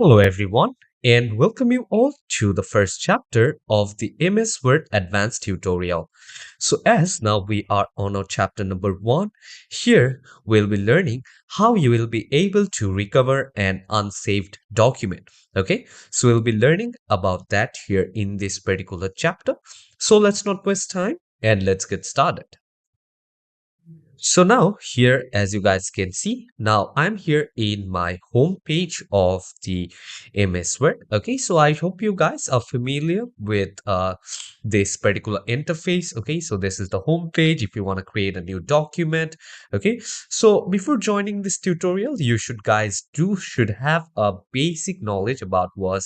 Hello, everyone, and welcome you all to the first chapter of the MS Word Advanced tutorial. So, as now we are on our chapter number 1, here we'll be learning how you will be able to recover an unsaved document. Okay, so we'll be learning about that here in this particular chapter. So, let's not waste time and let's get started. So now here, as you guys can see, now I'm here in my home page of the MS Word. Okay, so I hope you guys are familiar with this particular interface. Okay, so this is the home page if you want to create a new document. Okay, so before joining this tutorial, you should have a basic knowledge about what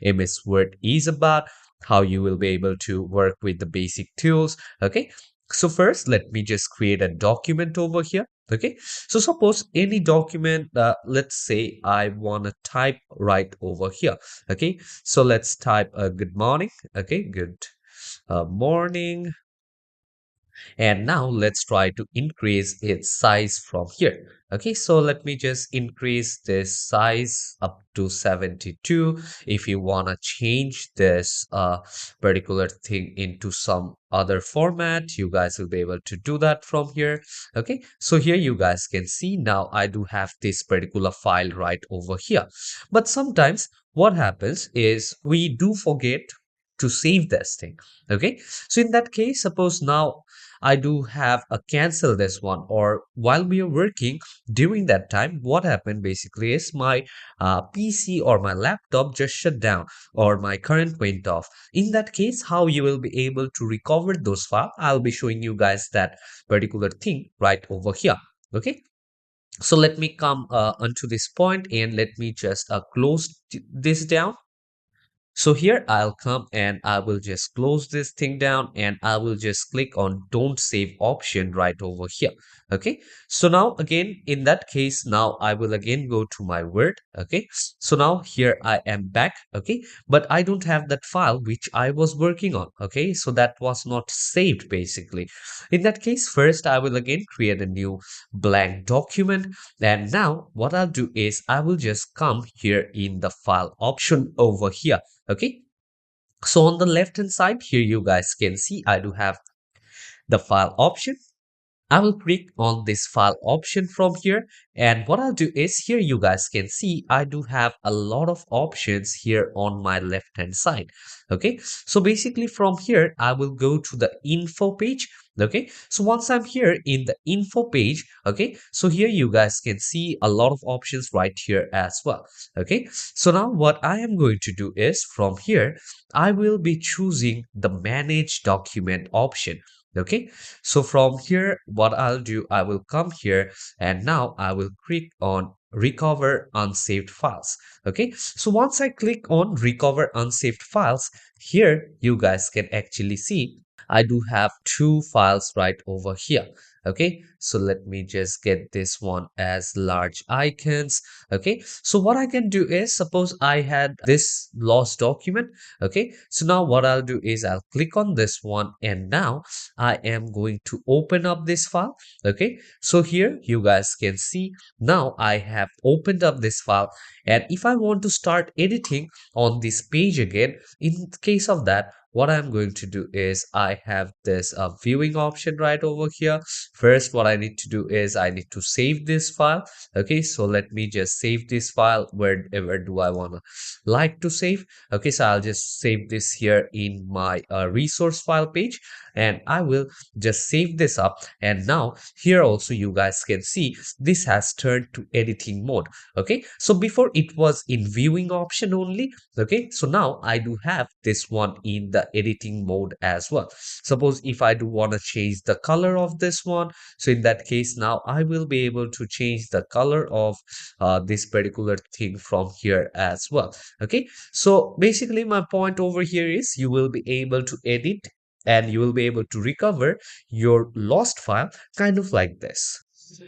MS Word is about, how you will be able to work with the basic tools. Okay, so first, let me just create a document over here. Okay. So suppose any document, let's say I want to type right over here. Okay. So let's type a good morning. Okay. Good morning. And now let's try to increase its size from here. Okay, so let me just increase this size up to 72. If you want to change this particular thing into some other format, you guys will be able to do that from here. Okay, so here you guys can see now I do have this particular file right over here. But sometimes what happens is we do forget to save this thing. Okay, so in that case, suppose now I do have a cancel this one, or while we are working during that time, what happened basically is my PC or my laptop just shut down or my current went off. In that case, how you will be able to recover those files, I'll be showing you guys that particular thing right over here. Okay. So let me come onto this point and let me just close this down. So here I'll come and I will just close this thing down and I will just click on don't save option right over here. Okay. So now again, in that case, now I will again go to my Word. Okay. So now here I am back. Okay. But I don't have that file which I was working on. Okay. So that was not saved basically. In that case, first I will again create a new blank document. And now what I'll do is I will just come here in the file option over here. Okay, so on the left hand side here you guys can see I do have the file option. I will click on this file option from here, and what I'll do is here you guys can see I do have a lot of options here on my left hand side. Okay, so basically from here I will go to the info page. Okay, so once I'm here in the info page, okay, so here you guys can see a lot of options right here as well. Okay, so now what I am going to do is from here I will be choosing the manage document option. Okay, so from here, what I'll do, I will come here and now I will click on recover unsaved files. Okay, so once I click on recover unsaved files, here you guys can actually see I do have two files right over here. Okay, so let me just get this one as large icons. Okay, so what I can do is suppose I had this lost document. Okay, so now what I'll do is I'll click on this one and now I am going to open up this file. Okay, so here you guys can see now I have opened up this file, and if I want to start editing on this page again, in case of that, what I'm going to do is I have this viewing option right over here. First, what I need to do is I need to save this file. Okay, so let me just save this file wherever do I want to like to save. Okay, so I'll just save this here in my resource file page, and I will just save this up. And now here also you guys can see this has turned to editing mode. Okay, so before it was in viewing option only. Okay, so now I do have this one in the editing mode as well. Suppose if I do want to change the color of this one, so in that case now I will be able to change the color of this particular thing from here as well. Okay, so basically my point over here is you will be able to edit and you will be able to recover your lost file kind of like this.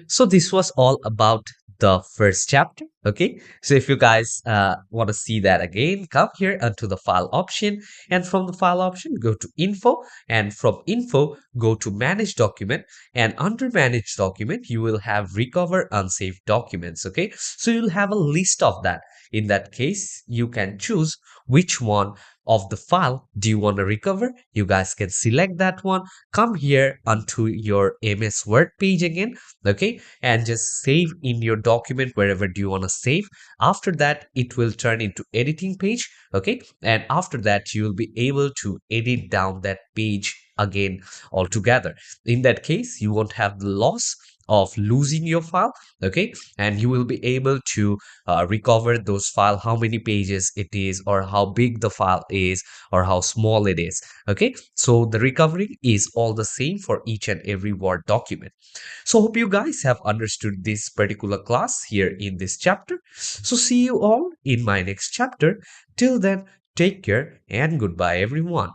So this was all about the first chapter. Okay, so if you guys want to see that again, come here onto the file option, and from the file option, go to info, and from info, go to manage document, and under manage document, you will have recover unsaved documents. Okay, so you'll have a list of that. In that case, you can choose which one of the file do you want to recover. You guys can select that one, come here onto your MS Word page again, okay, and just save in your document wherever do you want to save. After that, it will turn into editing page, okay, and after that you will be able to edit down that page again altogether. In that case, you won't have the loss of losing your file, okay, and you will be able to recover those file, how many pages it is, or how big the file is, or how small it is. Okay, so the recovery is all the same for each and every Word document. So hope you guys have understood this particular class here in this chapter. So see you all in my next chapter. Till then, take care and goodbye everyone.